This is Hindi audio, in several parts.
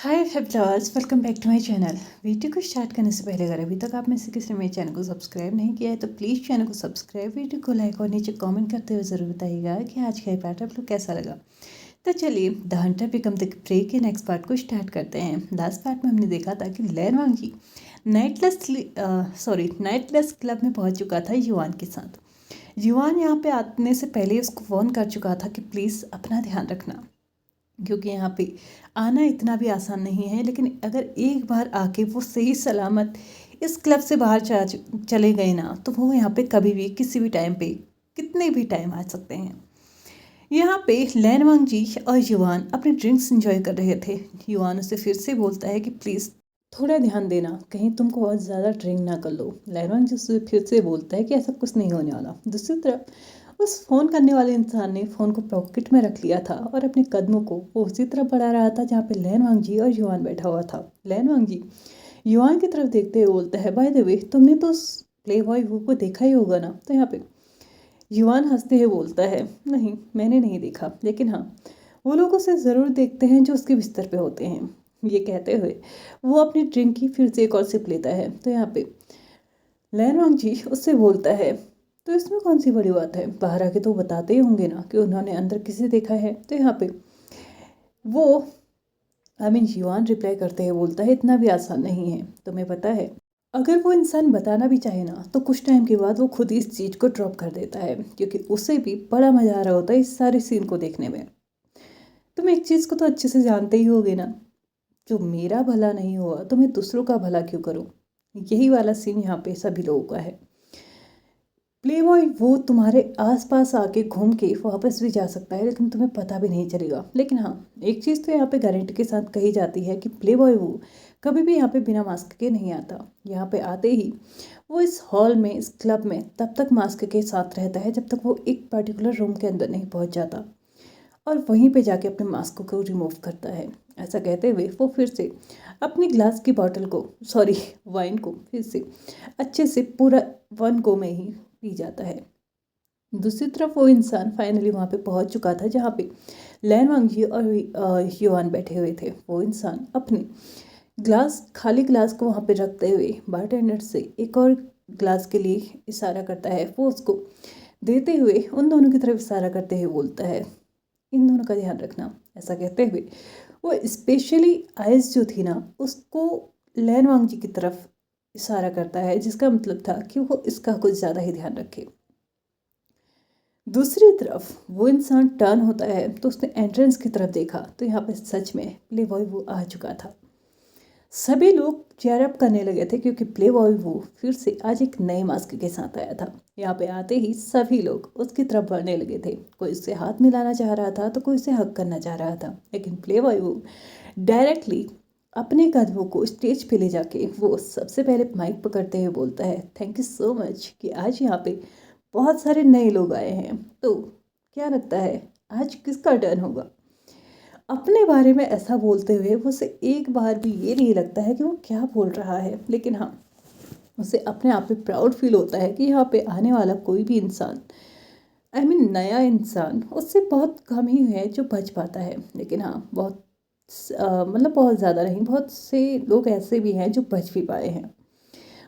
Hi flowers, welcome back to my channel. Video को स्टार्ट करने से पहले अगर अभी तक आप में से किसी ने मेरे चैनल को सब्सक्राइब नहीं किया है तो प्लीज़ चैनल को सब्सक्राइब, वीडियो को लाइक और नीचे कमेंट करते हुए ज़रूर बताइएगा कि आज का पार्ट आप लोग कैसा लगा। तो चलिए, the Hunter become the prey के नेक्स्ट पार्ट को स्टार्ट करते हैं। लास्ट पार्ट में हमने देखा था कि लैन वांगी नाइटलेस क्लब में पहुँच चुका था युवान के साथ। युवान यहाँ पे आने से पहले उसको फ़ोन कर चुका था कि प्लीज़ अपना ध्यान रखना, क्योंकि यहाँ पे आना इतना भी आसान नहीं है। लेकिन अगर एक बार आके वो सही सलामत इस क्लब से बाहर चले गए ना, तो वो यहाँ पे कभी भी किसी भी टाइम पे कितने भी टाइम आ सकते हैं। यहाँ पे लैन वांग जी और युवान अपने ड्रिंक्स एंजॉय कर रहे थे। युवान उसे फिर से बोलता है कि प्लीज़ थोड़ा ध्यान देना, कहीं तुमको और ज़्यादा ड्रिंक ना कर लो। लैन वांग जी उसे फिर से बोलता है कि ऐसा कुछ नहीं होने वाला। दूसरी तरफ उस फ़ोन करने वाले इंसान ने फ़ोन को पॉकेट में रख लिया था और अपने कदमों को वो उसी तरफ बढ़ा रहा था जहाँ पे लैन वांग जी और युवान बैठा हुआ था। लैन वांग जी युवान की तरफ देखते हुए बोलता है, बाय द वे तुमने तो उस प्ले बॉय वो को देखा ही होगा ना। तो यहाँ पे युवान हंसते हुए बोलता है, नहीं मैंने नहीं देखा, लेकिन हाँ वो लोग उसे ज़रूर देखते हैं जो उसके बिस्तर पे होते हैं। ये कहते हुए वो अपनी ड्रिंक की फिर से एक और सिप लेता है। तो यहाँ पे लैन वांग जी उससे बोलता है, तो इसमें कौन सी बड़ी बात है, बाहर आके तो बताते ही होंगे ना कि उन्होंने अंदर किसे देखा है। तो यहाँ पे वो युवान रिप्लाई करते हुए बोलता है, इतना भी आसान नहीं है, तुम्हें पता है अगर वो इंसान बताना भी चाहे ना तो कुछ टाइम के बाद वो खुद इस चीज़ को ड्रॉप कर देता है, क्योंकि उसे भी बड़ा मज़ा आ रहा होता है इस सारे सीन को देखने में। तुम एक चीज़ को तो अच्छे से जानते ही होगे ना, जो मेरा भला नहीं हुआ तो मैं दूसरों का भला क्यों करूं। यही वाला सीन यहाँ पे सभी लोगों का है। प्ले बॉय वो तुम्हारे आसपास आके घूम के वापस भी जा सकता है, लेकिन तुम्हें पता भी नहीं चलेगा। लेकिन हाँ, एक चीज़ तो यहाँ पे गारंटी के साथ कही जाती है कि प्ले बॉय वो कभी भी यहाँ पे बिना मास्क के नहीं आता। यहाँ पे आते ही वो इस हॉल में, इस क्लब में तब तक मास्क के साथ रहता है जब तक वो एक पर्टिकुलर रूम के अंदर नहीं पहुँच जाता, और वहीं पे जाके अपने मास्क को रिमूव करता है। ऐसा कहते हुए वो फिर से अपनी ग्लास की बॉटल को, सॉरी वाइन को, फिर से अच्छे से पूरा वन गो में ही पी जाता है। दूसरी तरफ वो इंसान फाइनली वहाँ पे पहुँच चुका था जहाँ पे लैन वांगी और युवान बैठे हुए थे। वो इंसान अपने खाली ग्लास को वहाँ पे रखते हुए बारटेंडर से एक और ग्लास के लिए इशारा करता है। वो उसको देते हुए उन दोनों की तरफ इशारा करते हुए बोलता है, इन दोनों का ध्यान रखना। ऐसा कहते हुए वो स्पेशली आइज़ जो थी ना उसको लैन वांग जी की तरफ इशारा करता है, जिसका मतलब था कि वो इसका कुछ ज़्यादा ही ध्यान रखे। दूसरी तरफ वो इंसान टर्न होता है तो उसने एंट्रेंस की तरफ देखा, तो यहाँ पे सच में प्ले बॉय वो आ चुका था। सभी लोग चेयर अप करने लगे थे क्योंकि प्ले बॉय वो फिर से आज एक नए मास्क के साथ आया था। यहाँ पे आते ही सभी लोग उसकी तरफ बढ़ने लगे थे। कोई उससे हाथ मिलाना चाह रहा था तो कोई उसे हक करना चाह रहा था, लेकिन प्ले बॉय वो डायरेक्टली अपने कदमों को स्टेज पे ले जाके वो सबसे पहले माइक पकड़ते हुए बोलता है, थैंक यू सो मच कि आज यहाँ पे बहुत सारे नए लोग आए हैं। तो क्या लगता है आज किसका टर्न होगा। अपने बारे में ऐसा बोलते हुए उसे एक बार भी ये नहीं लगता है कि वो क्या बोल रहा है, लेकिन हाँ उसे अपने आप पे प्राउड फील होता है कि यहाँ पे आने वाला कोई भी इंसान, नया इंसान, उससे बहुत कम ही है जो बच पाता है। लेकिन हाँ बहुत बहुत ज़्यादा नहीं, बहुत से लोग ऐसे भी हैं जो बच भी पाए हैं।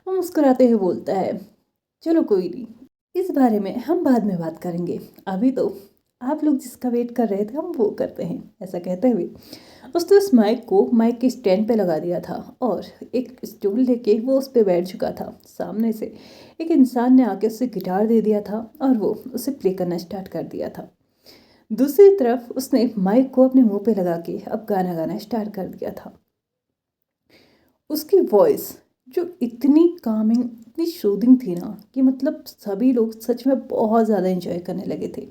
वो मुस्कुराते हुए बोलता है, चलो कोई नहीं, इस बारे में हम बाद में बात करेंगे, अभी तो आप लोग जिसका वेट कर रहे थे हम वो करते हैं। ऐसा कहते हुए उसने उस माइक को माइक के स्टैंड पे लगा दिया था और एक स्टूल लेके वो उस पर बैठ चुका था। सामने से एक इंसान ने आके उसे गिटार दे दिया था और वो उसे प्ले करना स्टार्ट कर दिया था। दूसरी तरफ उसने माइक को अपने मुंह पे लगा के अब गाना गाना स्टार्ट कर दिया था। उसकी वॉइस जो इतनी कामिंग, इतनी शूदिंग थी ना कि सभी लोग सच में बहुत ज़्यादा एंजॉय करने लगे थे।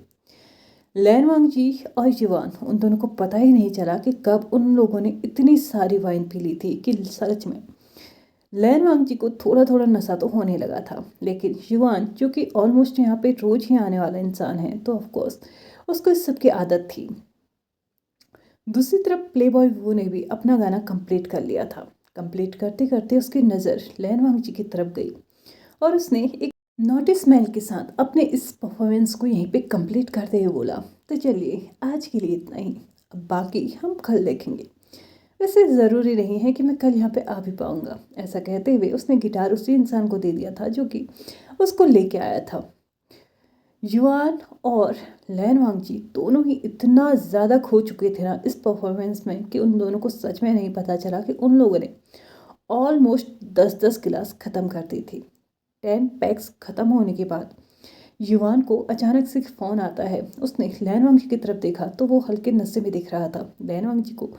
लैन वांग जी और युवान, उन दोनों को पता ही नहीं चला कि कब उन लोगों ने इतनी सारी वाइन पी ली थी कि सच में लैन वांग जी को थोड़ा थोड़ा नशा तो होने लगा था। लेकिन युवान जो कि ऑलमोस्ट यहाँ पे रोज ही आने वाला इंसान है, तो ऑफकोर्स उसको इस सब की आदत थी। दूसरी तरफ प्ले बॉय वो ने भी अपना गाना कंप्लीट कर लिया था। कंप्लीट करते करते उसकी नज़र लैन वांग जी की तरफ गई और उसने एक नोटिस मेल के साथ अपने इस परफॉर्मेंस को यहीं पे कंप्लीट करते हुए बोला, तो चलिए आज के लिए इतना ही, अब बाकी हम कल देखेंगे। वैसे ज़रूरी नहीं है कि मैं कल यहाँ पे आ भी पाऊँगा। ऐसा कहते हुए उसने गिटार उसी इंसान को दे दिया था जो कि उसको लेके आया था। युआन और लैन वांगजी दोनों ही इतना ज़्यादा खो चुके थे ना इस परफॉर्मेंस में कि उन दोनों को सच में नहीं पता चला कि उन लोगों ने ऑलमोस्ट 10-10 गिलास ख़त्म कर दी थी। 10 पैक्स ख़त्म होने के बाद युवान को अचानक से फ़ोन आता है। उसने लैन वांगजी की तरफ देखा तो वो हल्के नशे में दिख रहा था। लैन वांगजी को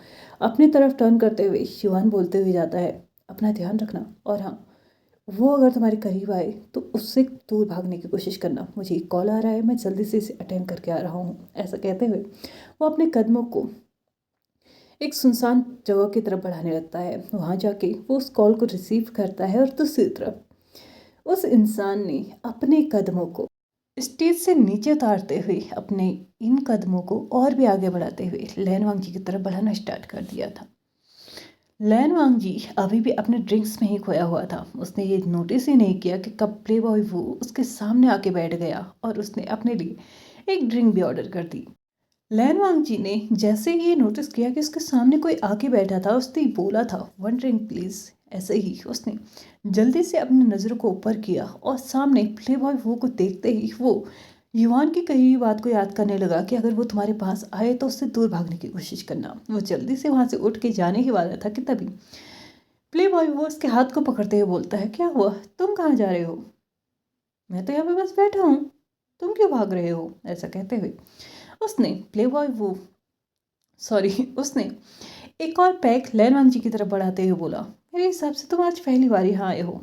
अपनी तरफ टर्न करते हुए युवान बोलते हुए जाता है, अपना ध्यान रखना, और हाँ, वो अगर तुम्हारे करीब आए तो उससे दूर भागने की कोशिश करना। मुझे एक कॉल आ रहा है, मैं जल्दी से इसे अटेंड करके आ रहा हूँ। ऐसा कहते हुए वो अपने कदमों को एक सुनसान जगह की तरफ बढ़ाने लगता है। वहाँ जाके वो उस कॉल को रिसीव करता है और दूसरी तरफ उस इंसान ने अपने कदमों को स्टेज से नीचे उतारते हुए अपने इन कदमों को और भी आगे बढ़ाते हुए लैन वांगजी की तरफ बढ़ाना स्टार्ट कर दिया था। लैन वांगजी अभी भी अपने ड्रिंक्स में ही खोया हुआ था। उसने ये नोटिस ही नहीं किया कि कब प्ले बॉय वो उसके सामने आके बैठ गया और उसने अपने लिए एक ड्रिंक भी ऑर्डर कर दी। लैन वांगजी ने जैसे ही ये नोटिस किया कि उसके सामने कोई आके बैठा था, उसने बोला था, वन ड्रिंक प्लीज़। ऐसे ही उसने जल्दी से अपनी नज़रों को ऊपर किया और सामने प्ले बॉय वो को देखते ही वो युवान की कही हुई बात को याद करने लगा कि अगर वो तुम्हारे पास आए तो उससे दूर भागने की कोशिश करना। वो जल्दी से वहाँ से उठ के जाने ही वाला था कि तभी प्ले बॉय वो उसके हाथ को पकड़ते हुए बोलता है, क्या हुआ, तुम कहाँ जा रहे हो? मैं तो यहाँ पे बस बैठा हूँ, तुम क्यों भाग रहे हो? ऐसा कहते हुए उसने प्ले बॉय वो सॉरी उसने एक और पैक लैन वांगजी की तरफ बढ़ाते हुए बोला, मेरे हिसाब से तुम आज पहली बार यहाँ आए हो,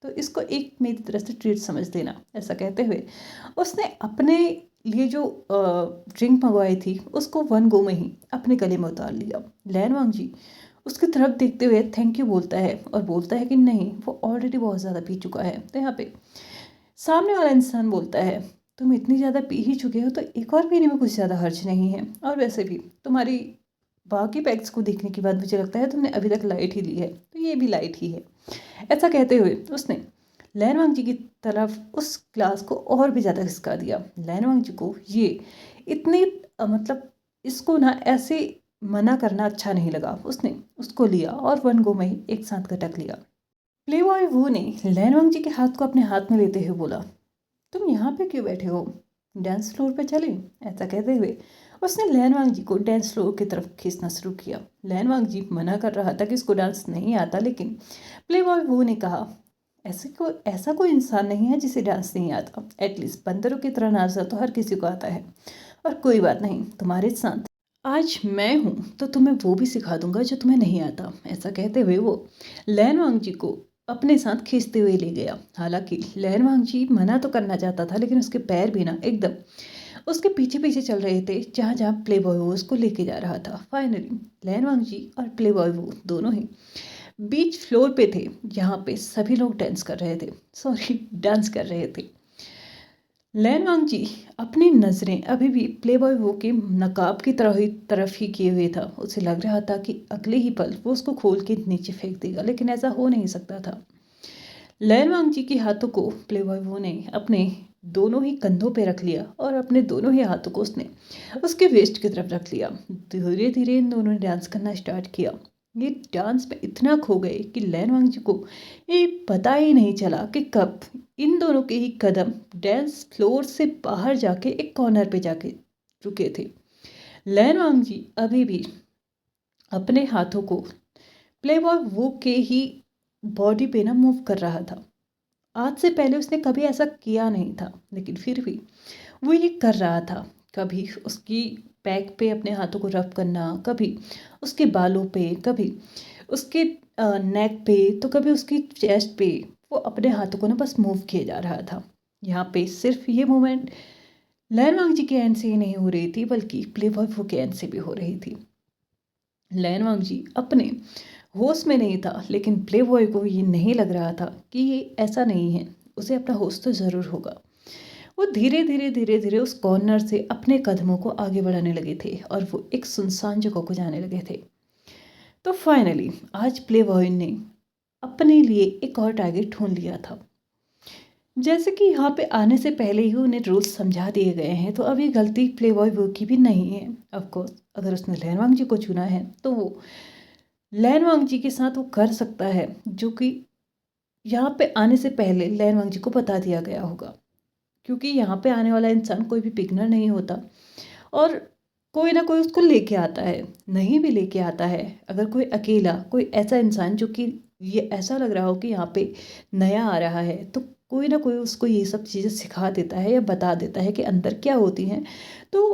तो इसको एक मेरी तरफ से ट्रीट समझ लेना। ऐसा कहते हुए उसने अपने लिए जो ड्रिंक मंगवाई थी उसको वन गो में ही अपने गले में उतार लिया। लैन वांगजी उसकी तरफ देखते हुए थैंक यू बोलता है और बोलता है कि नहीं, वो ऑलरेडी बहुत ज़्यादा पी चुका है। तो यहाँ पे सामने वाला इंसान बोलता है, तुम इतनी ज़्यादा पी ही चुके हो तो एक और पीने में कुछ ज़्यादा हर्ज नहीं है, और वैसे भी तुम्हारी बाकी पैक्स को देखने के बाद मुझे लगता है तुमने अभी तक लाइट ही ली है, तो ये भी लाइट ही है। ऐसा कहते हुए उसने लैन वांगजी की तरफ उस ग्लास को और भी ज़्यादा खिसका दिया। लैन वांगजी को ये इतनी मतलब इसको ना ऐसे मना करना अच्छा नहीं लगा। उसने उसको लिया और वन गो में ही एक साथ गटक लिया। प्ले बॉय वो ने लैन वांगजी के हाथ को अपने हाथ में लेते हुए बोला, तुम यहाँ पे क्यों बैठे हो, डांस फ्लोर पे चलें? ऐसा कहते हुए उसने लैन वांगजी को डांस फ्लोर की तरफ खींचना शुरू किया। लैन वांगजी मना कर रहा था कि इसको डांस नहीं आता, लेकिन प्ले बॉय वो ने कहा, ऐसा कोई इंसान नहीं है जिसे डांस नहीं आता। एटलीस्ट बंदरों की तरह नाचना तो हर किसी को आता है, और कोई बात नहीं, तुम्हारे साथ आज मैं हूँ तो तुम्हें वो भी सिखा दूंगा जो तुम्हें नहीं आता। ऐसा कहते हुए वो लैन वांगजी को अपने साथ खींचते हुए ले गया। हालांकि लैन वांगजी मना तो करना चाहता था, लेकिन उसके पैर भी ना एकदम उसके पीछे पीछे चल रहे थे जहाँ जहाँ प्ले बॉय वो उसको लेके जा रहा था। फाइनली लैन वांगजी और प्ले बॉय वो दोनों ही बीच फ्लोर पे थे जहाँ पे सभी लोग डांस कर रहे थे। लैन वांगजी अपनी नज़रें अभी भी प्ले बॉय वो के नकाब की तरफ ही किए हुए था। उसे लग रहा था कि अगले ही पल वो उसको खोल के नीचे फेंक देगा, लेकिन ऐसा हो नहीं सकता था। लैन वांगजी के हाथों को प्ले बॉय वो ने अपने दोनों ही कंधों पे रख लिया और अपने दोनों ही हाथों को उसने उसके वेस्ट की तरफ रख लिया। धीरे धीरे इन दोनों ने डांस करना स्टार्ट किया। ये डांस में इतना खो गए कि लैन वांगजी को ये पता ही नहीं चला कि कब इन दोनों के ही कदम डांस फ्लोर से बाहर जाके एक कॉर्नर पे जाके रुके थे। लैन वांगजी अभी भी अपने हाथों को प्ले बॉय वो के ही बॉडी पे ना मूव कर रहा था। आज से पहले उसने कभी ऐसा किया नहीं था, लेकिन फिर भी वो ये कर रहा था। कभी उसकी बैक पे अपने हाथों को रब करना, कभी उसके बालों पे, कभी उसके नेक पे, तो कभी उसकी चेस्ट पे वो अपने हाथों को ना बस मूव किए जा रहा था। यहाँ पे सिर्फ ये मूवमेंट लैन वांगजी के एंड से ही नहीं हो रही थी, बल्कि प्ले बॉय वो के एंड से भी हो रही थी। लैन वांगजी अपने होश में नहीं था, लेकिन प्ले बॉय को ये नहीं लग रहा था कि ये ऐसा नहीं है, उसे अपना होश तो ज़रूर होगा। वो धीरे धीरे धीरे धीरे उस कॉर्नर से अपने कदमों को आगे बढ़ाने लगे थे और वो एक सुनसान जगह को जाने लगे थे। तो फाइनली आज प्ले बॉय ने अपने लिए एक और टारगेट ढूंढ लिया था। जैसे कि यहाँ पे आने से पहले ही उन्हें रूल्स समझा दिए गए हैं, तो अब ये गलती प्ले बॉय वो की भी नहीं है। ऑफ कोर्स अगर उसने लैन वांगजी को चुना है तो वो लैन वांगजी के साथ वो कर सकता है जो कि यहाँ पे आने से पहले लैन वांगजी को बता दिया गया होगा, क्योंकि यहाँ पे आने वाला इंसान कोई भी बिगनर नहीं होता और कोई ना कोई उसको लेके आता है। नहीं भी लेके आता है, अगर कोई अकेला कोई ऐसा इंसान जो कि ये ऐसा लग रहा हो कि यहाँ पे नया आ रहा है, तो कोई ना कोई उसको ये सब चीज़ें सिखा देता है या बता देता है कि अंदर क्या होती हैं। तो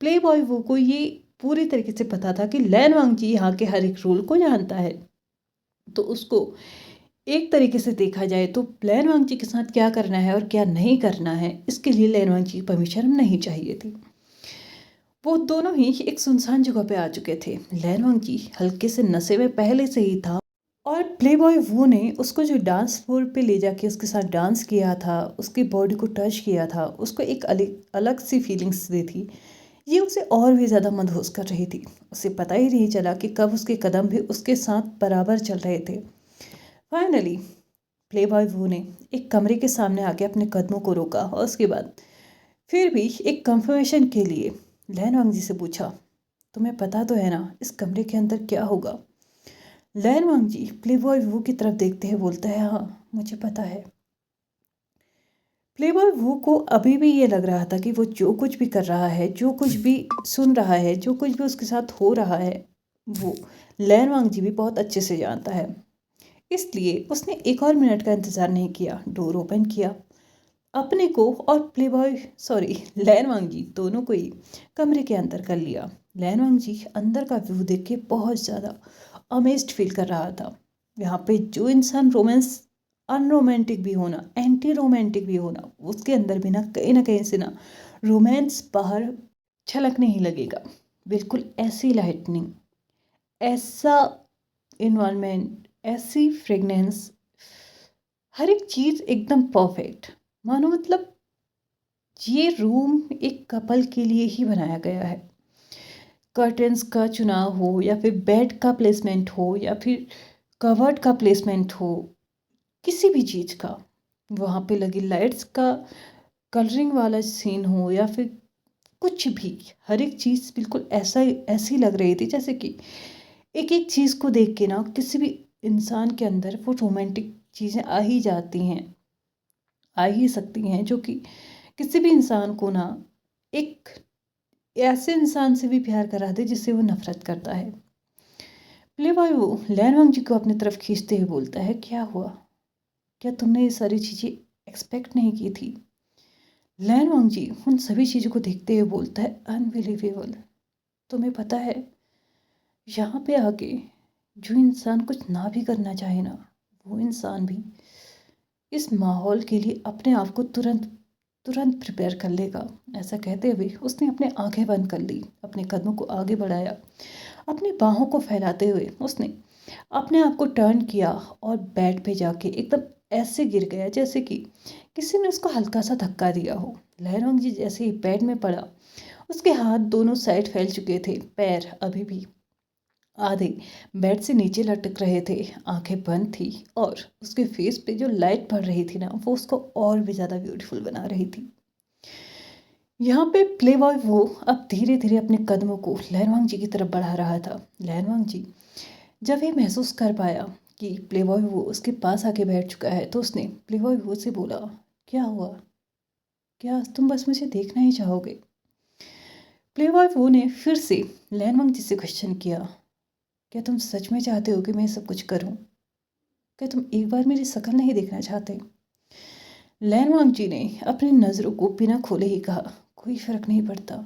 प्ले बॉय वो को ये पूरी तरीके से पता था कि लैन वांगजी यहाँ के हर एक रूल को जानता है। तो उसको एक तरीके से देखा जाए तो लैन वांगजी के साथ क्या करना है और क्या नहीं करना है, इसके लिए लैन वांगजी की परमिशन नहीं चाहिए थी। वो दोनों ही एक सुनसान जगह पे आ चुके थे। लैन वांगजी हल्के से नशे में पहले से ही था और प्लेबॉय वो ने उसको जो डांस फ्लोर पे ले जाके उसके साथ डांस किया था, उसकी बॉडी को टच किया था, उसको एक अलग अलग सी फीलिंग्स दी थी। ये उसे और भी ज़्यादा मदहोश कर रही थी। उसे पता ही नहीं चला कि कब उसके कदम भी उसके साथ बराबर चल रहे थे। फाइनली प्लेबॉय वो ने एक कमरे के सामने आके अपने कदमों को रोका और उसके बाद फिर भी एक कंफर्मेशन के लिए लैन वांगजी से पूछा, तुम्हें पता तो है ना इस कमरे के अंदर क्या होगा? लैन वांगजी प्लेबॉय वू की तरफ देखते हुए बोलता है, हाँ मुझे पता है। प्लेबॉय वू को अभी भी ये लग रहा था कि वो जो कुछ भी कर रहा है, जो कुछ भी सुन रहा है, जो कुछ भी उसके साथ हो रहा है, वो लैन वांगजी भी बहुत अच्छे से जानता है। इसलिए उसने एक और मिनट का इंतज़ार नहीं किया, डोर ओपन किया, अपने को और प्लेबॉय सॉरी लैन वांगजी दोनों को ही कमरे के अंदर कर लिया। लैन वांगजी अंदर का व्यू देख के बहुत ज़्यादा अमेज्ड फील कर रहा था। यहाँ पे जो इंसान रोमांस अनरोमांटिक भी होना, एंटी रोमांटिक भी होना, उसके अंदर भी ना कहीं से ना रोमांस बाहर छलकने ही लगेगा। बिल्कुल ऐसी लाइटनिंग, ऐसा इन्वायरमेंट, ऐसी फ्रेगनेंस, हर एक चीज़ एकदम परफेक्ट। मानो मतलब ये रूम एक कपल के लिए ही बनाया गया है। कर्टन्स का चुनाव हो या फिर बेड का प्लेसमेंट हो या फिर कवर्ड का प्लेसमेंट हो, किसी भी चीज़ का, वहाँ पे लगी लाइट्स का कलरिंग वाला सीन हो या फिर कुछ भी, हर एक चीज़ बिल्कुल ऐसी लग रही थी जैसे कि एक एक चीज़ को देख के ना किसी भी इंसान के अंदर वो रोमांटिक चीज़ें आ ही जाती हैं, आ ही सकती हैं, जो कि किसी भी इंसान को ना एक ऐसे इंसान से भी प्यार करा दे जिससे वो नफरत करता है। प्लेबॉय वो लैन वांगजी को अपनी तरफ खींचते हुए बोलता है, क्या हुआ? क्या तुमने ये सारी चीज़ें एक्सपेक्ट नहीं की थी? लैन वांगजी उन सभी चीज़ों को देखते हुए बोलता है, अनबिलीवेबल। तुम्हें पता है यहाँ पे आके जो इंसान कुछ ना भी करना चाहे ना, वो इंसान भी इस माहौल के लिए अपने आप को तुरंत तुरंत प्रिपेयर कर लेगा। ऐसा कहते हुए उसने अपनी आंखें बंद कर ली, अपने कदमों को आगे बढ़ाया, अपनी बाहों को फैलाते हुए उसने अपने आप को टर्न किया और बेड पे जाके एकदम ऐसे गिर गया जैसे कि किसी ने उसको हल्का सा धक्का दिया हो। लहरोंग जी जैसे ही बेड में पड़ा, उसके हाथ दोनों साइड फैल चुके थे, पैर अभी भी आधे बेड से नीचे लटक रहे थे, आंखें बंद थी और उसके फेस पे जो लाइट पड़ रही थी ना, वो उसको और भी ज़्यादा ब्यूटीफुल बना रही थी। यहाँ पे प्ले बॉय वो अब धीरे धीरे अपने कदमों को लहरवांग जी की तरफ बढ़ा रहा था। लहरवांग जी जब ये महसूस कर पाया कि प्ले बॉय वो उसके पास आके बैठ चुका है, तो उसने प्ले बॉय वो से बोला, क्या हुआ? क्या तुम बस मुझे देखना ही चाहोगे? प्ले बॉय वो ने फिर से लहरवांग जी से क्वेश्चन किया, क्या तुम सच में चाहते हो कि मैं सब कुछ करूं? क्या तुम एक बार मेरी शक्ल नहीं देखना चाहते? लैनवांग जी ने अपनी नज़रों को बिना खोले ही कहा, कोई फर्क नहीं पड़ता।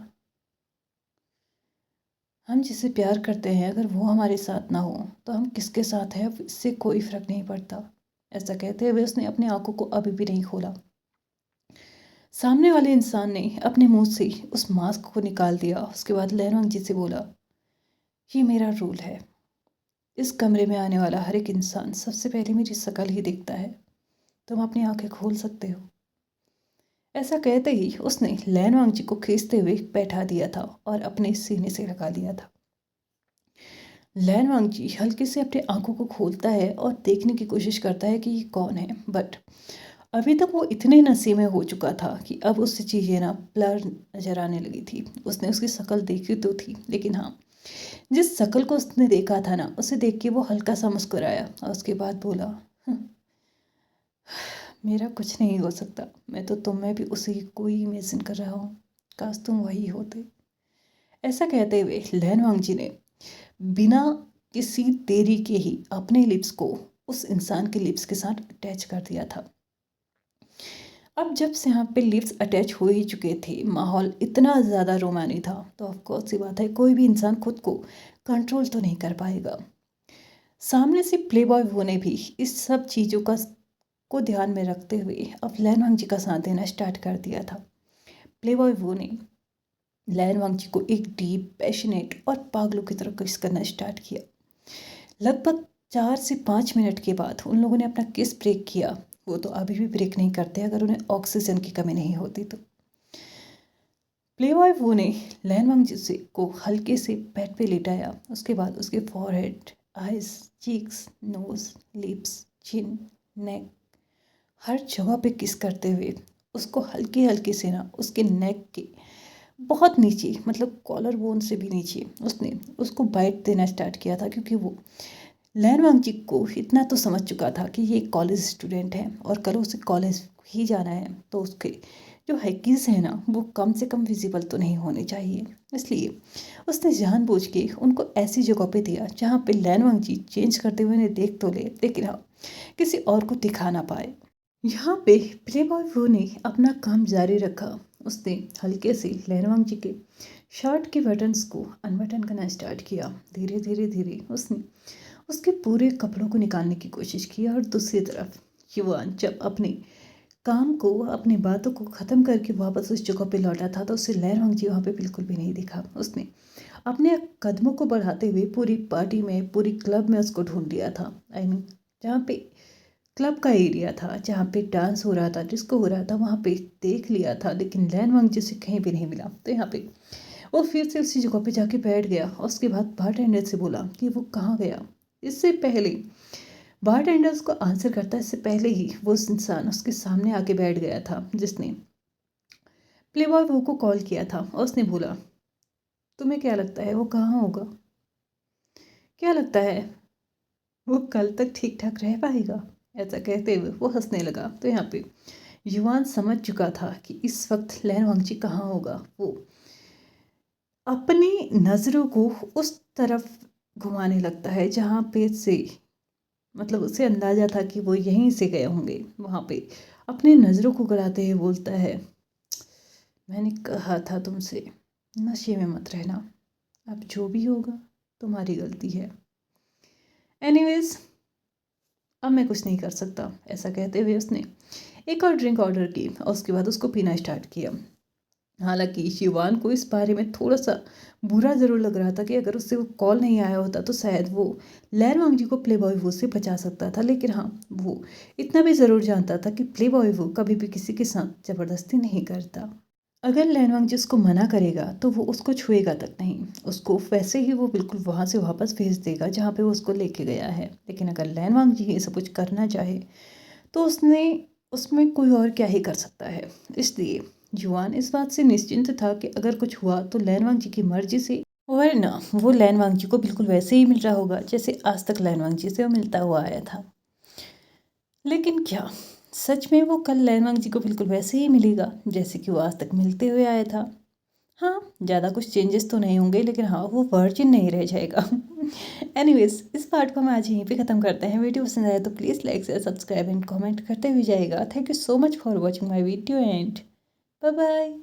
हम जिसे प्यार करते हैं अगर वो हमारे साथ ना हो तो हम किसके साथ हैं अब इससे कोई फर्क नहीं पड़ता। ऐसा कहते हुए उसने अपनी आंखों को अभी भी नहीं खोला। सामने वाले इंसान ने अपने मुंह से उस मास्क को निकाल दिया। उसके बाद लैनवांग जी से बोला, ये मेरा रूल है, इस कमरे में आने वाला हर एक इंसान सबसे पहले मेरी शक्ल ही देखता है। तुम अपनी आंखें खोल सकते हो। ऐसा कहते ही उसने लैनवांग जी को खींचते हुए बैठा दिया था और अपने सीने से लगा लिया था। लैनवांग जी हल्के से अपनी आंखों को खोलता है और देखने की कोशिश करता है कि ये कौन है, बट अभी तक वो इतने नशे में हो चुका था कि अब उससे चीज़ें ना ब्लर नजर आने लगी थी। उसने उसकी शक्ल देखी तो थी, लेकिन हाँ, जिस शक्ल को उसने देखा था ना, उसे देख के वो हल्का सा मुस्कुराया और उसके बाद बोला, मेरा कुछ नहीं हो सकता, मैं तो तुम में भी उसी को ही इमेजिन कर रहा हूँ, काश तुम वही होते। ऐसा कहते हुए लैन वांगजी ने बिना किसी देरी के ही अपने लिप्स को उस इंसान के लिप्स के साथ अटैच कर दिया था। अब जब से यहाँ पे लिप्स अटैच हो ही चुके थे, माहौल इतना ज़्यादा रोमानी था, तो ऑफकोर्स सी बात है कोई भी इंसान खुद को कंट्रोल तो नहीं कर पाएगा। सामने से प्ले बॉय वो ने भी इस सब चीज़ों को ध्यान में रखते हुए अब लैन वांगजी का साथ देना स्टार्ट कर दिया था। प्ले बॉय वो ने लैन वांगजी को एक डीप, पैशनेट और पागलों की तरह किस करना स्टार्ट किया। लगभग 4 से 5 मिनट के बाद उन लोगों ने अपना किस ब्रेक किया। वो तो अभी भी ब्रेक नहीं करते अगर उन्हें ऑक्सीजन की कमी नहीं होती तो। प्ले बॉय वो ने लैन वांगजी को हल्के से बेड पे लिटाया। उसके बाद उसके forehead, eyes, cheeks, nose, lips, chin, neck, हर जगह पे किस करते हुए उसको हल्के हल्के से ना उसके नेक के बहुत नीचे, मतलब कॉलर बोन से भी नीचे उसने उसको बाइट देना स्टार्ट किया था, क्योंकि वो लैन वांगजी को इतना तो समझ चुका था कि ये कॉलेज स्टूडेंट है और कल उसे कॉलेज ही जाना है, तो उसके जो हैकीज है ना वो कम से कम विजिबल तो नहीं होने चाहिए। इसलिए उसने जानबूझ के उनको ऐसी जगह पे दिया जहाँ पे लैन वांगजी चेंज करते हुए उन्हें देख तो ले, लेकिन हाँ किसी और को दिखा ना पाए। यहाँ पे प्ले बॉय वो ने अपना काम जारी रखा। उसने हल्के से लैन वांगजी के शर्ट के बटन्स को अनबटन करना स्टार्ट किया। धीरे धीरे धीरे उसने उसके पूरे कपड़ों को निकालने की कोशिश की और दूसरी तरफ युवान जब अपने काम को, अपनी बातों को ख़त्म करके वापस उस जगह पे लौटा था, तो उसे लैन वांगजी वहाँ पे बिल्कुल भी नहीं दिखा। उसने अपने कदमों को बढ़ाते हुए पूरी पार्टी में, पूरी क्लब में उसको ढूंढ लिया था। आई मीन जहाँ पे क्लब का एरिया था, जहाँ पे डांस हो रहा था, डिस्को हो रहा था, वहाँ पे देख लिया था, लेकिन लैन वांगजी से कहीं भी नहीं मिला। तो यहाँ पे वो फिर से उसी जगह पे जाके बैठ गया और उसके बाद बारटेंडर से बोला कि वो कहाँ गया। इससे पहले बारटेंडर उसको आंसर करता, इससे पहले ही वो इंसान उसके सामने आके बैठ गया था जिसने प्ले बॉय वो को कॉल किया था, और उसने बोला, तुम्हें क्या लगता है वो कहाँ होगा? क्या लगता है वो कल तक ठीक ठाक रह पाएगा? ऐसा कहते हुए वो हंसने लगा। तो यहाँ पे युवान समझ चुका था कि इस वक्त लैन वांगजी कहाँ होगा। वो अपनी नज़रों को उस तरफ घुमाने लगता है जहाँ पे से, मतलब उसे अंदाज़ा था कि वो यहीं से गए होंगे। वहाँ पे अपनी नज़रों को गड़ाते हुए बोलता है, मैंने कहा था तुमसे नशे में मत रहना, अब जो भी होगा तुम्हारी गलती है। एनीवेज अब मैं कुछ नहीं कर सकता। ऐसा कहते हुए उसने एक और ड्रिंक ऑर्डर की और उसके बाद उसको पीना स्टार्ट किया। हालांकि शिवान को इस बारे में थोड़ा सा बुरा ज़रूर लग रहा था कि अगर उससे वो कॉल नहीं आया होता तो शायद वो लैन वांगजी को प्ले बॉय वो से बचा सकता था। लेकिन हाँ, वो इतना भी ज़रूर जानता था कि प्ले बॉय वो कभी भी किसी के साथ ज़बरदस्ती नहीं करता। अगर लैन वांगजी उसको मना करेगा तो वो उसको छुएगा तक नहीं, उसको वैसे ही वो बिल्कुल वहाँ से वापस भेज देगा जहाँ पे वो उसको लेके गया है। लेकिन अगर लैन वांगजी ये सब कुछ करना चाहे तो उसने उसमें कोई और क्या ही कर सकता है। इसलिए युवान इस बात से निश्चिंत था कि अगर कुछ हुआ तो लैन वांगजी की मर्जी से, वरना वो लैन वांगजी को बिल्कुल वैसे ही मिल रहा होगा जैसे आज तक लैन वांगजी से वो मिलता हुआ आया था। लेकिन क्या सच में वो कल लैन वांगजी को बिल्कुल वैसे ही मिलेगा जैसे कि वो आज तक मिलते हुए आया था? हाँ, ज़्यादा कुछ चेंजेस तो नहीं होंगे, लेकिन हाँ वो वर्जिन नहीं रह जाएगा। एनीवेज इस पार्ट को हम आज यहीं पे ख़त्म करते हैं। वीडियो पसंद आया तो please like share subscribe and comment करते हुए जाएगा। Thank you so much for watching my video and bye bye.